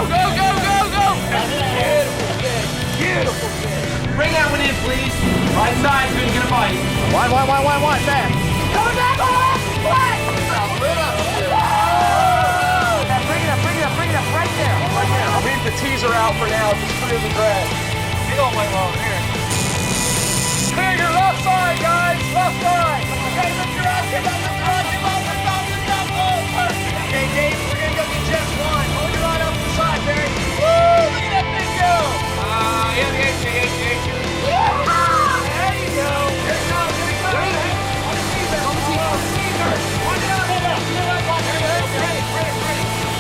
Go, go, go, go! Beautiful fish. Beautiful fish. Bring that one in, please. Right side, couldn't get a bite. One, fast. Coming back on left. Flat. Bring it up, right there. I'll leave the teaser out for now. Just clear the drag. You don't wait long here. Clear your left side, guys. Left side. Okay, lift your ass. Get up, lift your ass. Get up, lift up, lift up. Oh, perfect. Okay, Dave, we're going to go get just one. Hold your rod up to the side, Barry. Woo! Look at that thing go. Yeah, the H. There you go. There you go. On the teaser. On the teaser. On the other.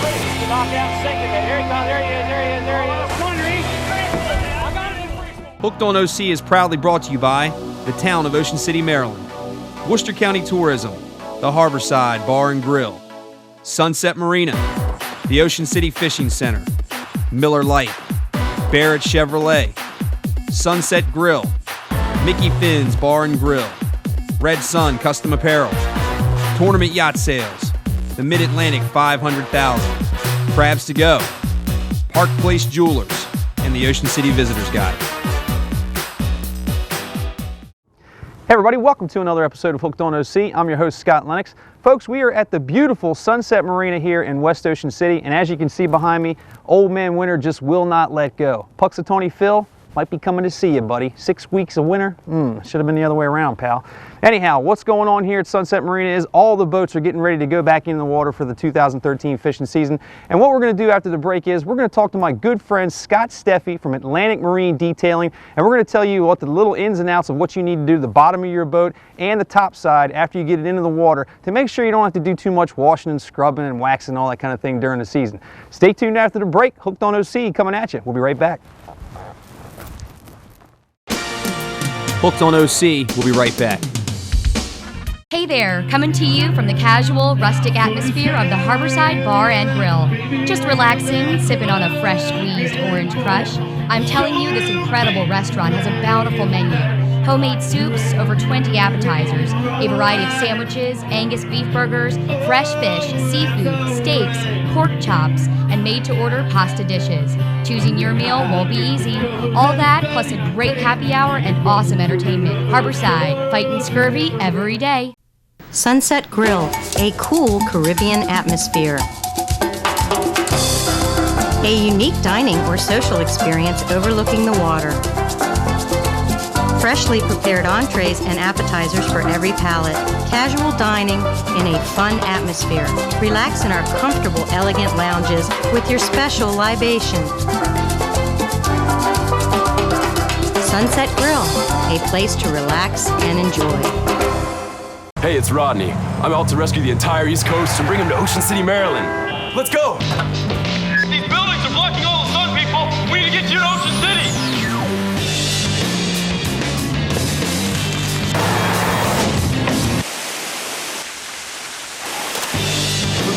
Ready. Knock out second. Here he comes. There he is. Come on, Reese. I got it in free. Hooked on OC is proudly brought to you by the town of Ocean City, Maryland, Worcester County Tourism, the Harborside Bar and Grill, Sunset Marina, the Ocean City Fishing Center, Miller Lite, Barrett Chevrolet, Sunset Grill, Mickey Finn's Bar and Grill, Red Sun Custom Apparel, Tournament Yacht Sales, the Mid-Atlantic 500,000, Crabs to Go, Park Place Jewelers, and the Ocean City Visitors Guide. Hey everybody, welcome to another episode of Hooked on OC. I'm your host, Scott Lenox. Folks, we are at the beautiful Sunset Marina here in West Ocean City, and as you can see behind me, Old Man Winter just will not let go. Puxatawny Phil might be coming to see you, buddy. 6 weeks of winter? Should have been the other way around, pal. Anyhow, what's going on here at Sunset Marina is all the boats are getting ready to go back in the water for the 2013 fishing season. And what we're going to do after the break is we're going to talk to my good friend Scott Steffy from Atlantic Marine Detailing, and we're going to tell you what the little ins and outs of what you need to do to the bottom of your boat and the top side after you get it into the water to make sure you don't have to do too much washing and scrubbing and waxing and all that kind of thing during the season. Stay tuned after the break. Hooked on OC coming at you. We'll be right back. Hooked on OC, we'll be right back. Hey there, coming to you from the casual, rustic atmosphere of the Harborside Bar and Grill. Just relaxing, sipping on a fresh squeezed orange crush. I'm telling you, this incredible restaurant has a bountiful menu. Homemade soups, over 20 appetizers, a variety of sandwiches, Angus beef burgers, fresh fish, seafood, steaks, pork chops, and made-to-order pasta dishes. Choosing your meal won't be easy. All that plus a great happy hour and awesome entertainment. Harborside, fighting scurvy every day. Sunset Grill, a cool Caribbean atmosphere. A unique dining or social experience overlooking the water. Freshly prepared entrees and appetizers for every palate. Casual dining in a fun atmosphere. Relax in our comfortable, elegant lounges with your special libation. Sunset Grill, a place to relax and enjoy. Hey, it's Rodney. I'm out to rescue the entire East Coast and bring them to Ocean City, Maryland. Let's go! These buildings are blocking all the sun, people! We need to get you to Ocean City!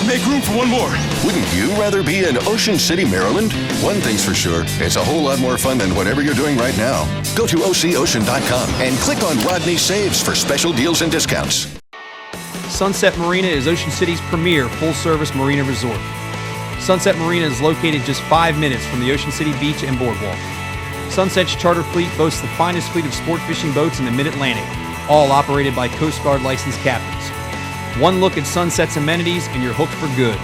Make room for one more. Wouldn't you rather be in Ocean City, Maryland? One thing's for sure, it's a whole lot more fun than whatever you're doing right now. Go to OCOcean.com and click on Rodney Saves for special deals and discounts. Sunset Marina is Ocean City's premier full-service marina resort. Sunset Marina is located just 5 minutes from the Ocean City Beach and Boardwalk. Sunset's charter fleet boasts the finest fleet of sport fishing boats in the Mid-Atlantic, all operated by Coast Guard licensed captains. One look at Sunset's amenities and you're hooked for good.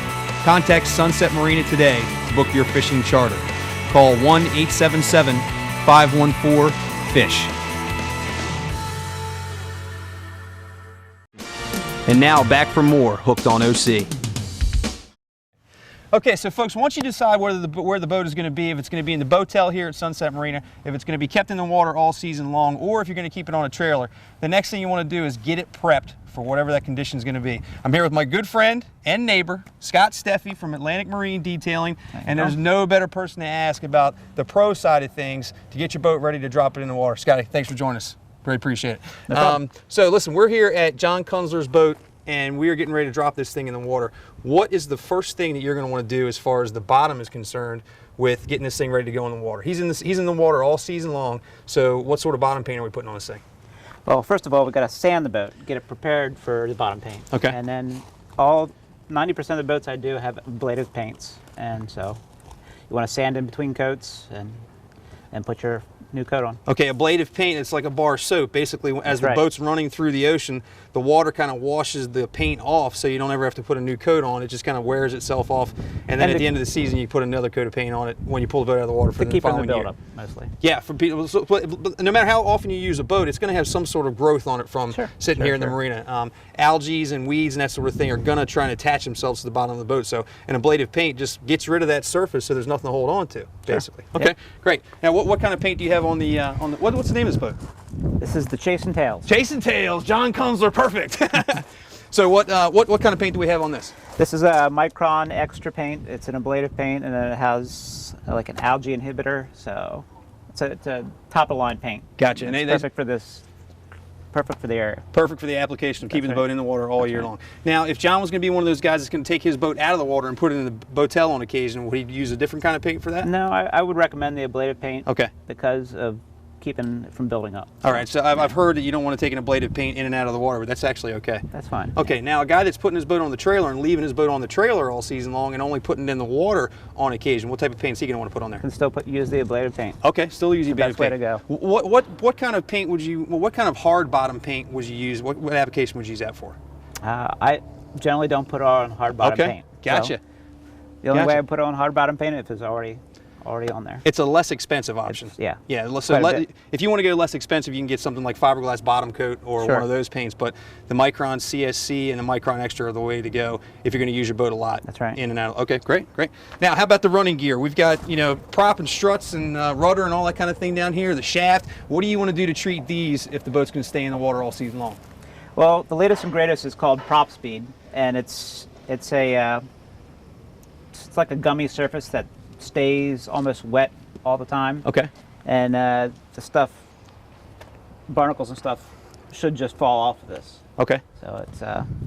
Contact Sunset Marina today to book your fishing charter. Call 1-877-514-FISH. And now back for more Hooked on OC. Okay, so folks, once you decide where the boat is going to be, if it's going to be in the boatel here at Sunset Marina, if it's going to be kept in the water all season long, or if you're going to keep it on a trailer, the next thing you want to do is get it prepped for whatever that condition is going to be. I'm here with my good friend and neighbor, Scott Steffy from Atlantic Marine Detailing, and there's no better person to ask about the pro side of things to get your boat ready to drop it in the water. Scotty, thanks for joining us. Really appreciate it. No so listen, we're here at John Kunzler's boat, and we are getting ready to drop this thing in the water. What is the first thing that you're going to want to do as far as the bottom is concerned with getting this thing ready to go in the water? He's in the water all season long, so what sort of bottom paint are we putting on this thing? Well, first of all, we've got to sand the boat, get it prepared for the bottom paint. Okay. And then 90% of the boats I do have ablative paints, and so You want to sand in between coats and put your new coat on. Okay, ablative paint, it's like a bar soap. Basically, as the boat's running through the ocean, the water kind of washes the paint off, so you don't ever have to put a new coat on. It just kind of wears itself off, and then at the end of the season, you put another coat of paint on it when you pull the boat out of the water for the following year. To keep it in the buildup, mostly. Yeah, for people. So, but no matter how often you use a boat, it's going to have some sort of growth on it from sitting here in the marina. Algae and weeds and that sort of thing are going to try and attach themselves to the bottom of the boat. So an ablative paint just gets rid of that surface, so there's nothing to hold on to, basically. Okay, great. Now, what kind of paint do you have on the what's the name of this boat? This is the Chasing Tails. Chasing Tails, John Kunzler, perfect. So what kind of paint do we have on this? This is a Micron Extra paint. It's an ablative paint, and then it has like an algae inhibitor. So it's a top of line paint. Gotcha. And it's perfect for this. Perfect for the area. Perfect for the application of keeping the boat in the water all year long. Now, if John was going to be one of those guys that's going to take his boat out of the water and put it in the boatel on occasion, would he use a different kind of paint for that? No, I would recommend the ablative paint. Okay. Because of keeping it from building up. All right, so I've heard that you don't want to take an ablative paint in and out of the water, but that's actually okay. That's fine. Okay, now a guy that's putting his boat on the trailer and leaving his boat on the trailer all season long and only putting it in the water on occasion, what type of paint is he going to want to put on there? Can still use the ablative paint. Okay, still use the ablative paint. Best way to go. What kind of paint would you? What kind of hard bottom paint would you use? What application would you use that for? I generally don't put on hard bottom paint. Gotcha. So the only way I put on hard bottom paint if it's already on there. It's a less expensive option. Yeah. So if you want to go less expensive, you can get something like fiberglass bottom coat or one of those paints. But the Micron CSC and the Micron Extra are the way to go if you're going to use your boat a lot. That's right. In and out. Okay, great. Now, how about the running gear? We've got prop and struts and rudder and all that kind of thing down here. The shaft. What do you want to do to treat these if the boat's going to stay in the water all season long? Well, the latest and greatest is called Prop Speed, and it's like a gummy surface that stays almost wet all the time. Okay. And the stuff, barnacles and stuff, should just fall off of this. Okay.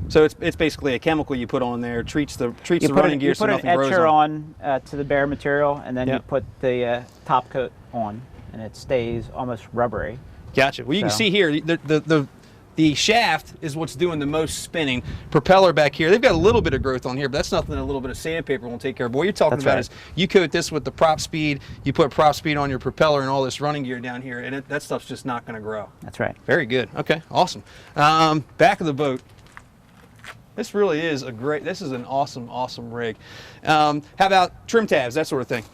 So it's basically a chemical you put on there, treats the running gear so nothing grows on. You put an etcher on to the bare material, and then you put the top coat on, and it stays almost rubbery. Gotcha. Well, you can see here the shaft is what's doing the most spinning. Propeller back here, they've got a little bit of growth on here, but that's nothing that a little bit of sandpaper won't take care of. But what you're talking about is you coat this with the prop speed, you put prop speed on your propeller and all this running gear down here, and that stuff's just not going to grow. That's right. Very good. Okay, awesome. Back of the boat. This really is this is an awesome rig. How about trim tabs, that sort of thing?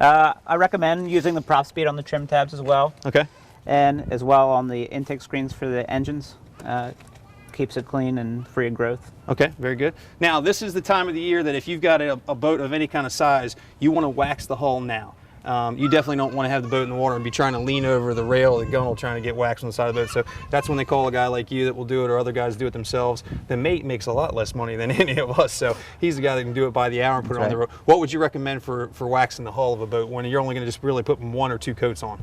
I recommend using the prop speed on the trim tabs as well. Okay. And as well on the intake screens for the engines. Keeps it clean and free of growth. Okay, very good. Now, this is the time of the year that if you've got a boat of any kind of size, you want to wax the hull now. You definitely don't want to have the boat in the water and be trying to lean over the rail of the gunnel trying to get wax on the side of the boat. So that's when they call a guy like you that will do it, or other guys do it themselves. The mate makes a lot less money than any of us, so he's the guy that can do it by the hour and put it on the road. What would you recommend for waxing the hull of a boat when you're only going to just really put one or two coats on?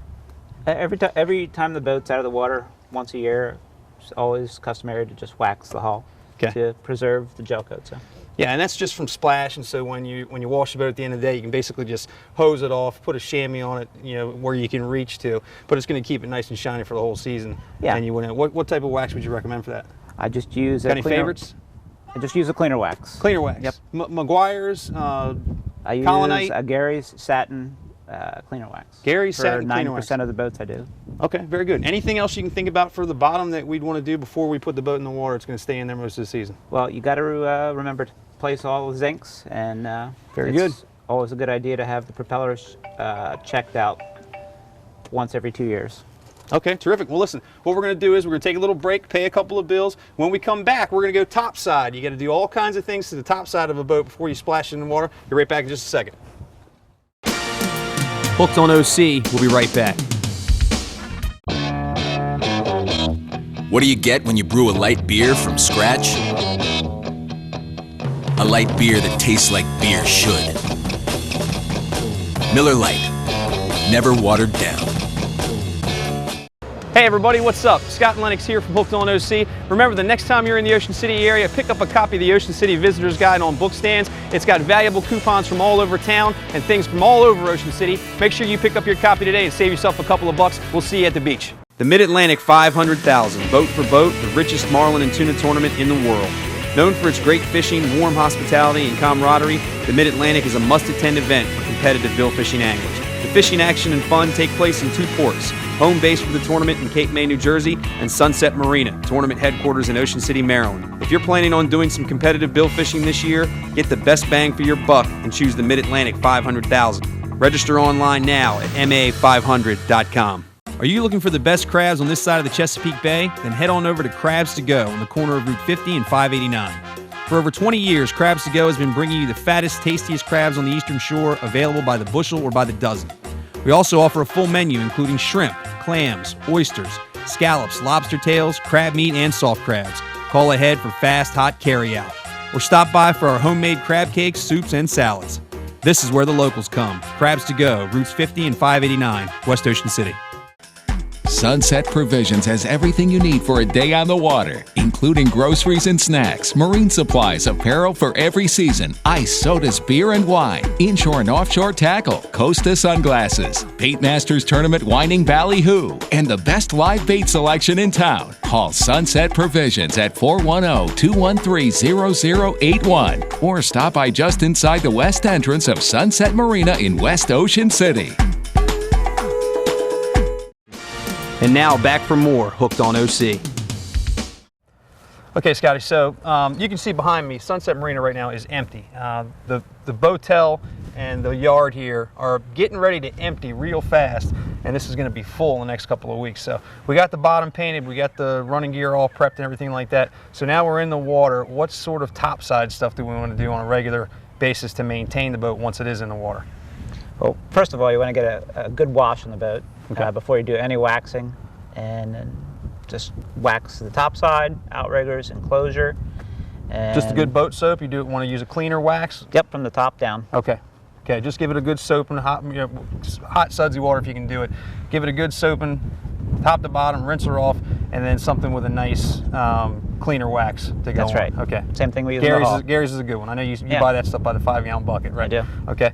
Every time the boat's out of the water, once a year, it's always customary to just wax the hull to preserve the gel coat. So. Yeah, and that's just from splash, and so when you wash the boat at the end of the day, you can basically just hose it off, put a chamois on it, where you can reach to, but it's going to keep it nice and shiny for the whole season. Yeah. And you wouldn't. What type of wax would you recommend for that? I just use any favorites? I just use a cleaner wax. Cleaner wax. Yep. Maguire's. I use Colonite. Gary's satin. Cleaner wax. Gary's satin cleaner wax. 90% of the boats I do. Okay, very good. Anything else you can think about for the bottom that we'd want to do before we put the boat in the water? It's going to stay in there most of the season. Well, you got to remember to place all the zincs, and very good. Always a good idea to have the propellers checked out once every 2 years. Okay, terrific. Well, listen, what we're going to do is we're going to take a little break, pay a couple of bills. When we come back, we're going to go topside. You got to do all kinds of things to the top side of a boat before you splash it in the water. Be right back in just a second. Hooked on OC. We'll be right back. What do you get when you brew a light beer from scratch? A light beer that tastes like beer should. Miller Lite. Never watered down. Hey everybody, what's up? Scott Lenox here from Hooked on OC. Remember, the next time you're in the Ocean City area, pick up a copy of the Ocean City Visitor's Guide on book stands. It's got valuable coupons from all over town and things from all over Ocean City. Make sure you pick up your copy today and save yourself a couple of bucks. We'll see you at the beach. The Mid-Atlantic 500,000, boat for boat, the richest marlin and tuna tournament in the world. Known for its great fishing, warm hospitality, and camaraderie, the Mid-Atlantic is a must-attend event for competitive bill fishing anglers. The fishing action and fun take place in 2 ports, home base for the tournament in Cape May, New Jersey, and Sunset Marina, tournament headquarters in Ocean City, Maryland. If you're planning on doing some competitive bill fishing this year, get the best bang for your buck and choose the Mid-Atlantic 500,000. Register online now at ma500.com. Are you looking for the best crabs on this side of the Chesapeake Bay? Then head on over to Crabs to Go on the corner of Route 50 and 589. For over 20 years, Crabs to Go has been bringing you the fattest, tastiest crabs on the Eastern Shore, available by the bushel or by the dozen. We also offer a full menu including shrimp, clams, oysters, scallops, lobster tails, crab meat, and soft crabs. Call ahead for fast, hot carry-out. Or stop by for our homemade crab cakes, soups, and salads. This is where the locals come. Crabs to Go, Routes 50 and 589, West Ocean City. Sunset Provisions has everything you need for a day on the water, including groceries and snacks, marine supplies, apparel for every season, ice, sodas, beer and wine, inshore and offshore tackle, Costa sunglasses, Bait Masters Tournament whining ballyhoo, and the best live bait selection in town. Call Sunset Provisions at 410-213-0081 or stop by just inside the west entrance of Sunset Marina in West Ocean City. And now back for more Hooked on OC. Okay, Scotty, so you can see behind me, Sunset Marina right now is empty. The boatel and the yard here are getting ready to empty real fast, and this is going to be full in the next couple of weeks. So we got the bottom painted, we got the running gear all prepped and everything like that. So now we're in the water. What sort of topside stuff do we want to do on a regular basis to maintain the boat once it is in the water? Well, first of all, you want to get a good wash on the boat before you do any waxing, and then just wax the topside, outriggers, enclosure. And just a good boat soap? You want to use a cleaner wax? Yep, from the top down. Okay. Okay, just give it a good soaping, hot sudsy water if you can do it. Give it a good soaping, top to bottom, rinse her off, and then something with a nice cleaner wax to go on. That's right. Okay. Same thing we use in the hull. Gary's is a good one. I know you buy that stuff by the 5-gallon bucket, right? I do. Okay.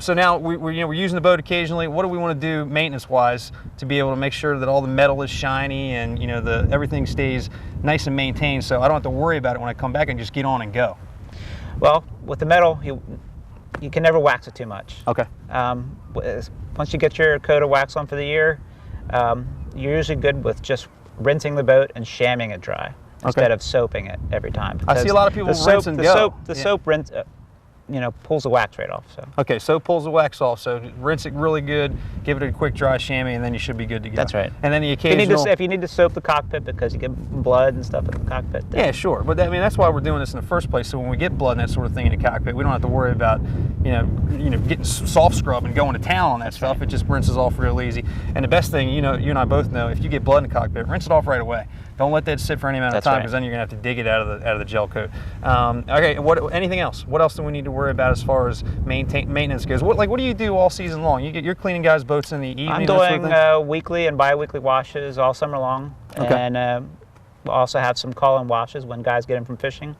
So now we're using the boat occasionally. What do we want to do maintenance-wise to be able to make sure that all the metal is shiny and everything stays nice and maintained, so I don't have to worry about it when I come back and just get on and go? Well, with the metal, you can never wax it too much. Okay. Once you get your coat of wax on for the year, you're usually good with just rinsing the boat and shamming it dry instead of soaping it every time. I see a lot of people rinse and go. The soap rinse, pulls the wax right off. So. Okay, soap pulls the wax off. So rinse it really good, give it a quick dry chamois, and then you should be good to go. That's right. And then the occasional. If you need to soap the cockpit because you get blood and stuff in the cockpit. Yeah, sure. But that's why we're doing this in the first place. So when we get blood and that sort of thing in the cockpit, we don't have to worry about getting soft scrub and going to town on that stuff. Right. It just rinses off real easy. And the best thing, you and I both know, if you get blood in the cockpit, rinse it off right away. Don't let that sit for any amount of time, because then you're gonna have to dig it out of the gel coat. Okay. Anything else? What else do we need to worry about as far as maintenance goes? What do you do all season long? You're cleaning guys' boats in the evening. I'm doing weekly and bi-weekly washes all summer long, and we'll also have some call-in washes when guys get in from fishing.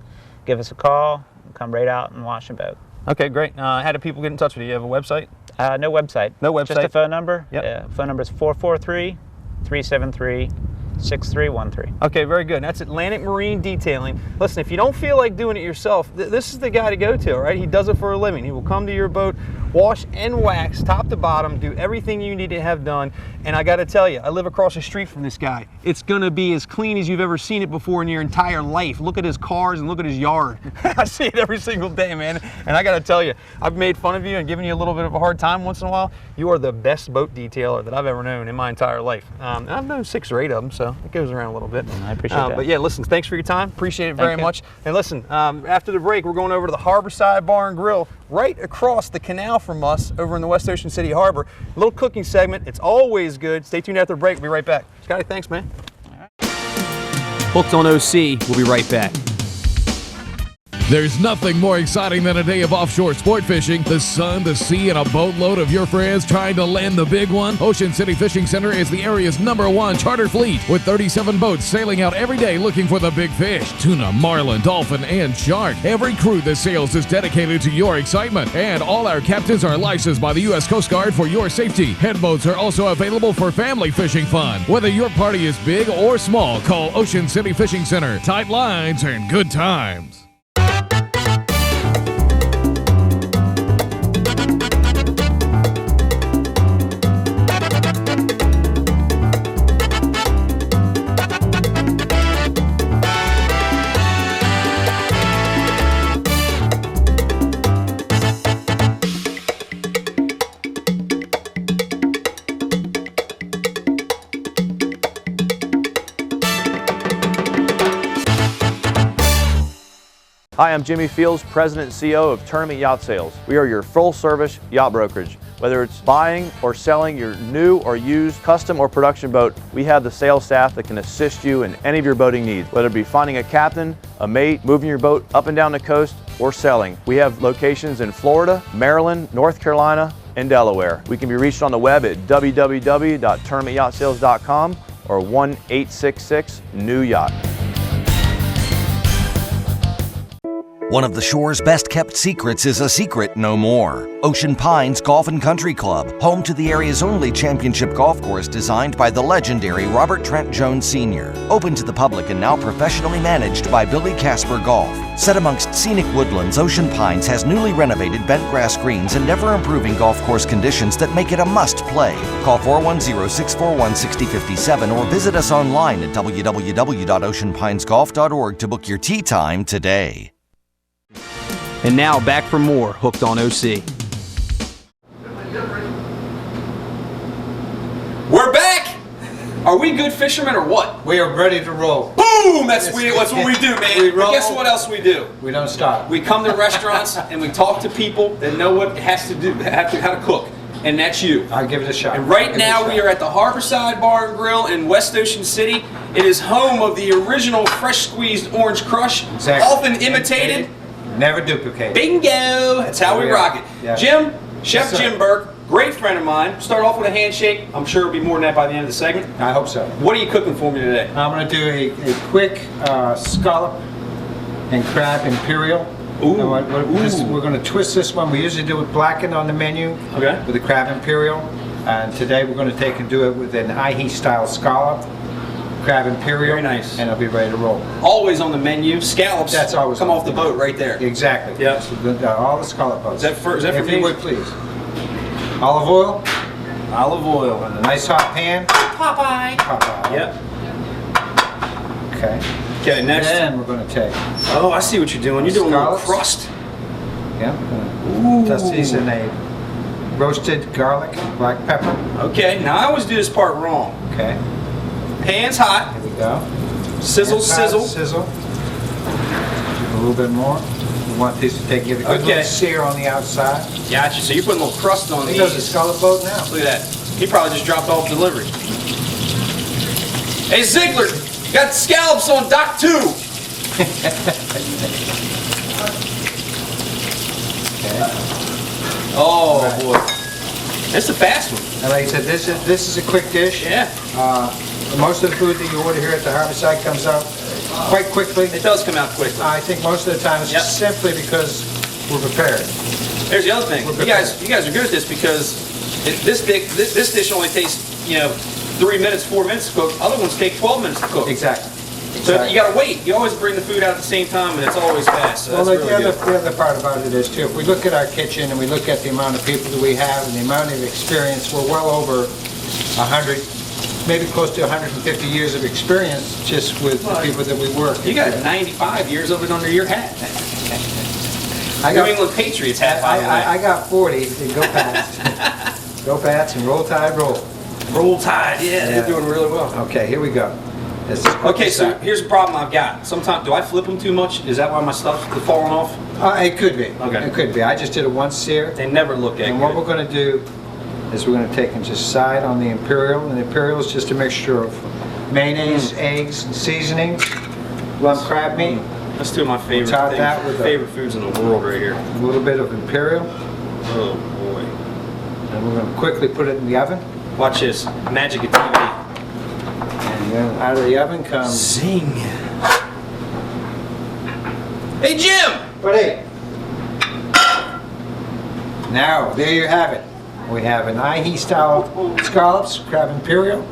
Give us a call, come right out and wash a boat. Okay, great. How do people get in touch with you? You have a website? No website. No website. Just a phone number. Yep. Phone number is 443-373. 6313. Okay, very good. That's Atlantic Marine Detailing. Listen, if you don't feel like doing it yourself, this is the guy to go to, all right? He does it for a living. He will come to your boat, wash and wax, top to bottom, do everything you need to have done. And I got to tell you, I live across the street from this guy. It's going to be as clean as you've ever seen it before in your entire life. Look at his cars and look at his yard. I see it every single day, man. And I got to tell you, I've made fun of you and given you a little bit of a hard time once in a while. You are the best boat detailer that I've ever known in my entire life. And I've known 6 or 8 of them, so it goes around a little bit. I appreciate that. But yeah, listen, thanks for your time. Appreciate it very much. And listen, after the break, we're going over to the Harborside Bar and Grill right across the canal from us over in the West Ocean City Harbor. A little cooking segment. It's always good. Stay tuned after the break. We'll be right back. Scotty, thanks, man. Hooked on OC. We'll be right back. There's nothing more exciting than a day of offshore sport fishing. The sun, the sea, and a boatload of your friends trying to land the big one. Ocean City Fishing Center is the area's #1 charter fleet with 37 boats sailing out every day looking for the big fish. Tuna, marlin, dolphin, and shark. Every crew that sails is dedicated to your excitement. And all our captains are licensed by the U.S. Coast Guard for your safety. Head boats are also available for family fishing fun. Whether your party is big or small, call Ocean City Fishing Center. Tight lines and good times. Hi, I'm Jimmy Fields, President and CEO of Tournament Yacht Sales. We are your full-service yacht brokerage. Whether it's buying or selling your new or used custom or production boat, we have the sales staff that can assist you in any of your boating needs. Whether it be finding a captain, a mate, moving your boat up and down the coast, or selling. We have locations in Florida, Maryland, North Carolina, and Delaware. We can be reached on the web at www.tournamentyachtsales.com or 1-866-NEW-YACHT. One of the shore's best-kept secrets is a secret no more. Ocean Pines Golf and Country Club, home to the area's only championship golf course designed by the legendary Robert Trent Jones Sr. Open to the public and now professionally managed by Billy Casper Golf. Set amongst scenic woodlands, Ocean Pines has newly renovated bent grass greens and ever-improving golf course conditions that make it a must-play. Call 410-641-6057 or visit us online at www.oceanpinesgolf.org to book your tee time today. And now back for more Hooked on OC. We're back! Are we good fishermen or what? We are ready to roll. Boom! That's what we do, man. We roll. But guess what else we do? We don't stop. We come to restaurants and we talk to people that know what it has to do, how to cook. And that's you. I'll give it a shot. And right now we are at the Harborside Bar and Grill in West Ocean City. It is home of the original fresh squeezed orange crush, often imitated. Never duplicate. Bingo! That's how we rock it. Yeah. Jim, Chef Jim Burke, great friend of mine. Start off with a handshake. I'm sure it'll be more than that by the end of the segment. I hope so. What are you cooking for me today? I'm going to do a quick scallop and crab imperial. Ooh. And we're going to twist this one. We usually do it blackened on the menu with the crab imperial. And today we're going to take and do it with an Ahi style scallop. Crab imperial. Very nice. And I'll be ready to roll. Always on the menu. Scallops. That's always come off the boat right there. Exactly. Yeah. So all the scallop boats. Is that for if me? you would please. Olive oil. Olive oil. And a nice hot pan. Popeye. Popeye. Yep. Okay. Okay, next. Then we're going to take. Oh, I see what you're doing. You're doing a little crust. Yeah. Dust these in a roasted garlic, black pepper. Okay. Now I always do this part wrong. Okay. Pan's hot. Here we go. Sizzle, sizzle. Sizzle. A little bit more. We want these to give it a good little sear on the outside. Gotcha. So you're putting a little crust on these. He does a scallop boat now. Look at that. He probably just dropped off delivery. Hey Ziegler, you got scallops on dock 2. Oh boy, that's a fast one. And like I said, this is a quick dish. Yeah. Most of the food that you order here at the Harborside comes out quite quickly. It does come out quickly. I think most of the time it's just simply because we're prepared. There's the other thing. You guys are good at this because this dish only takes 3 minutes, 4 minutes to cook. Other ones take 12 minutes to cook. Exactly. So you gotta wait. You always bring the food out at the same time, and it's always fast. So well, that's the other part about it is too. If we look at our kitchen and we look at the amount of people that we have and the amount of experience, we're well over 100. Maybe close to 150 years of experience just with the people that we work. You got 95 years of it under your hat. New England Patriots hat, by the way. I got 40. Go Pats. Go Pats and roll tide, roll. Roll tide, yeah, they're doing really well. Okay, here we go. Okay, so here's a problem I've got. Sometimes, do I flip them too much? Is that why my stuff is falling off? It could be. Okay. It could be. I just did it once sear. They never look at And what we're going to do is we're going to take and just side on the imperial. And the imperial is just a mixture of mayonnaise, eggs, and seasonings, lump crab meat. That's two of my favorite Top things, that with favorite foods in the world right here. A little bit of imperial. Oh boy. And we're going to quickly put it in the oven. Watch this, magic of TV. And then out of the oven comes... Zing. Hey Jim! Buddy. Now, there you have it. We have an Ahi style scallops, crab imperial,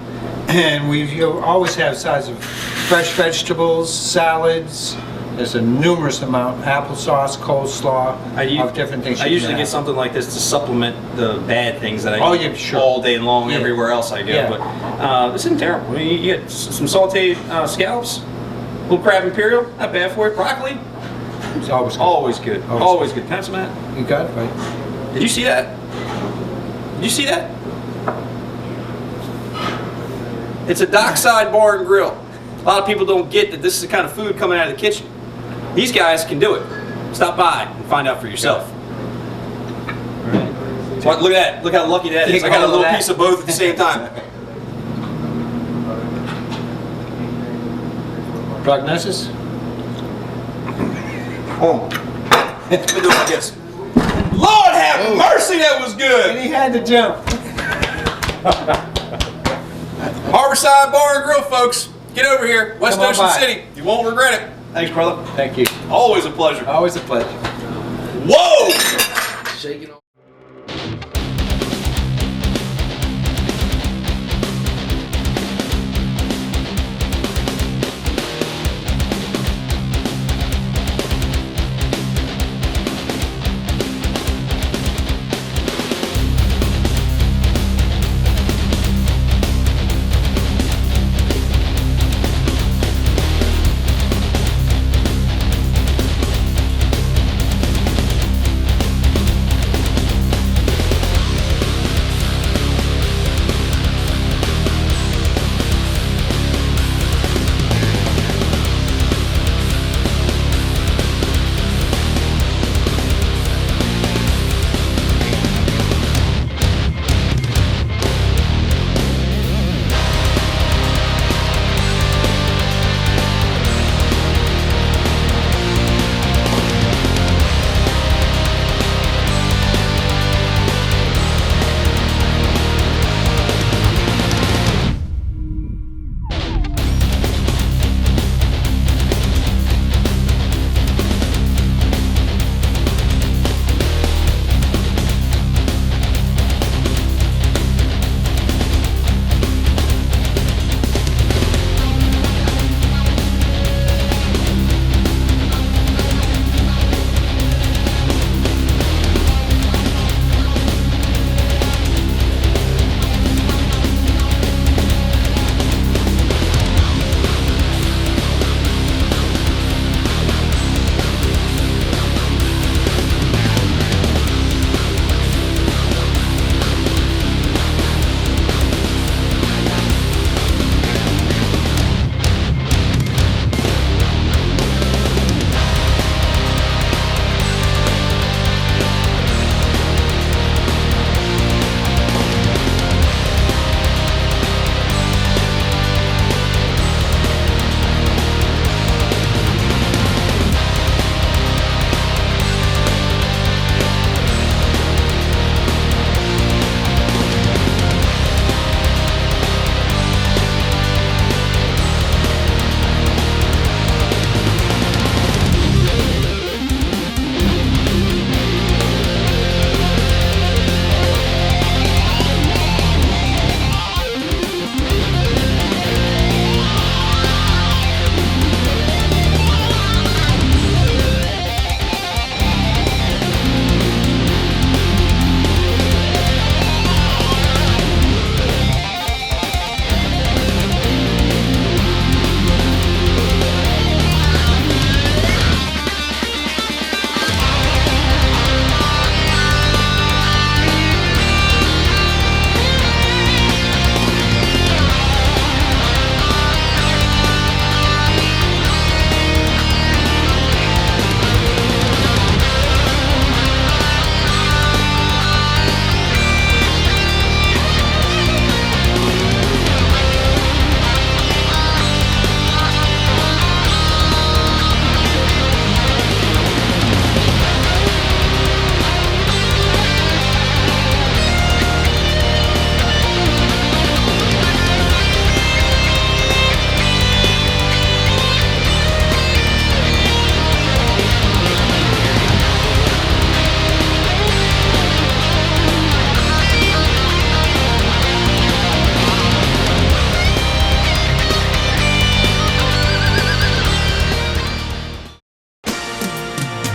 and you always have sides of fresh vegetables, salads. There's a numerous amount, applesauce, coleslaw, of different things. I usually get something like this to supplement the bad things that I eat all day long everywhere else I go. Yeah. But this isn't terrible. I mean, you get some sauteed scallops, little crab imperial, not bad for it. Broccoli, it's always good. Always good. Always good. Can I have some of that? You got it, right? Did you see that? Did you see that? It's a dockside bar and grill. A lot of people don't get that this is the kind of food coming out of the kitchen. These guys can do it. Stop by and find out for yourself. What, look at that. Look how lucky that is. I got a little piece of both at the same time. Prognosis? Oh. Let me do it like this. Lord have mercy, that was good. And he had to jump. Harborside Bar and Grill, folks. Get over here. West Ocean by. City. You won't regret it. Thanks, brother. Thank you. Always a pleasure. Always a pleasure. Whoa! Shaking on.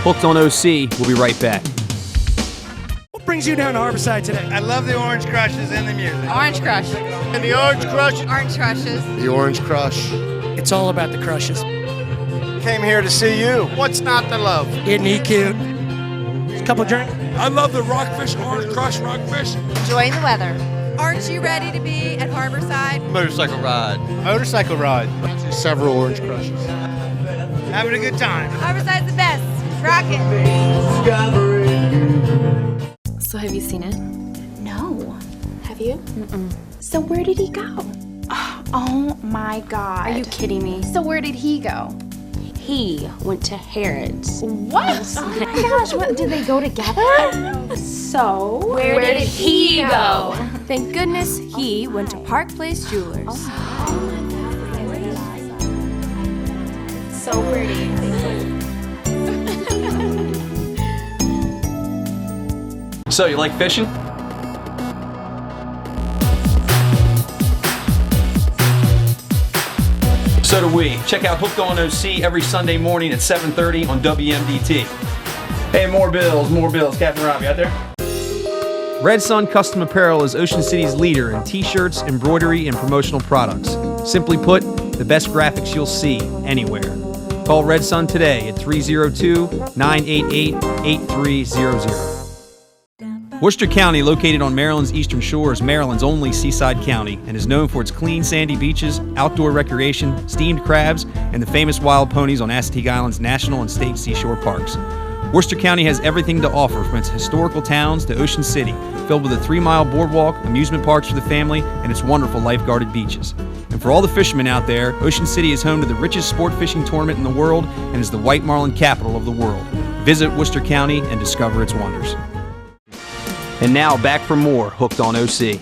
Hooked on OC. We'll be right back. What brings you down to Harborside today? I love the Orange Crushes and the music. Orange Crush. And the Orange Crush. Orange Crushes. The Orange Crush. It's all about the crushes. Came here to see you. What's not to love? Isn't he cute? A couple drinks. I love the Rockfish, Orange Crush Rockfish. Enjoying the weather. Aren't you ready to be at Harborside? Motorcycle ride. Motorcycle ride. Several Orange Crushes. Having a good time. Harborside's the best. Rock it. So have you seen it? No. Have you? Mm-mm. So where did he go? Oh my God. Are you kidding me? So where did he go? He went to Harrods. What? Oh my gosh, what, did they go together? So, Where did he go? Thank goodness he went to Park Place Jewelers. So pretty. So, you like fishing? So do we. Check out Hooked on OC every Sunday morning at 7:30 on WMDT. Hey, more bills. Captain Robbie out there? Red Sun Custom Apparel is Ocean City's leader in t-shirts, embroidery, and promotional products. Simply put, the best graphics you'll see anywhere. Call Red Sun today at 302-988-8300. Worcester County, located on Maryland's eastern shore, is Maryland's only seaside county and is known for its clean sandy beaches, outdoor recreation, steamed crabs, and the famous wild ponies on Assateague Island's national and state seashore parks. Worcester County has everything to offer, from its historical towns to Ocean City, filled with a 3-mile boardwalk, amusement parks for the family, and its wonderful life-guarded beaches. And for all the fishermen out there, Ocean City is home to the richest sport fishing tournament in the world and is the white marlin capital of the world. Visit Worcester County and discover its wonders. And now back for more Hooked on OC.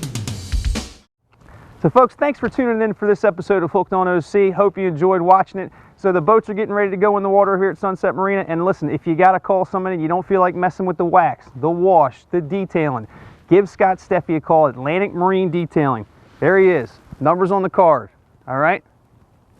So folks, thanks for tuning in for this episode of Hooked on OC. Hope you enjoyed watching it. So the boats are getting ready to go in the water here at Sunset Marina. And listen, if you got to call somebody and you don't feel like messing with the wax, the wash, the detailing, give Scott Steffy a call at Atlantic Marine Detailing. There he is. Numbers on the card. All right?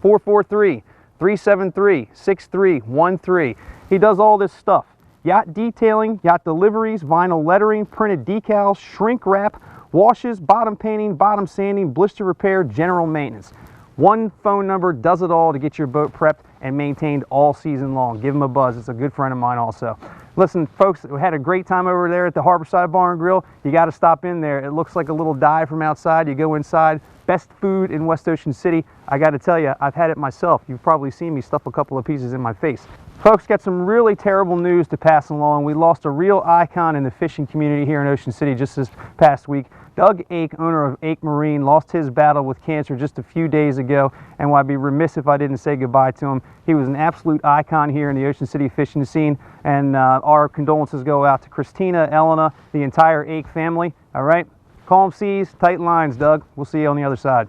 443-373-6313. He does all this stuff. Yacht detailing, yacht deliveries, vinyl lettering, printed decals, shrink wrap, washes, bottom painting, bottom sanding, blister repair, general maintenance. One phone number does it all to get your boat prepped and maintained all season long. Give him a buzz. It's a good friend of mine also. Listen, folks, we had a great time over there at the Harborside Bar and Grill. You got to stop in there. It looks like a little dive from outside. You go inside. Best food in West Ocean City. I got to tell you, I've had it myself. You've probably seen me stuff a couple of pieces in my face. Folks, got some really terrible news to pass along. We lost a real icon in the fishing community here in Ocean City just this past week. Doug Ake, owner of Ake Marine, lost his battle with cancer just a few days ago, and I'd be remiss if I didn't say goodbye to him. He was an absolute icon here in the Ocean City fishing scene, and our condolences go out to Christina, Elena, the entire Ake family. All right? Calm seas, tight lines, Doug. We'll see you on the other side.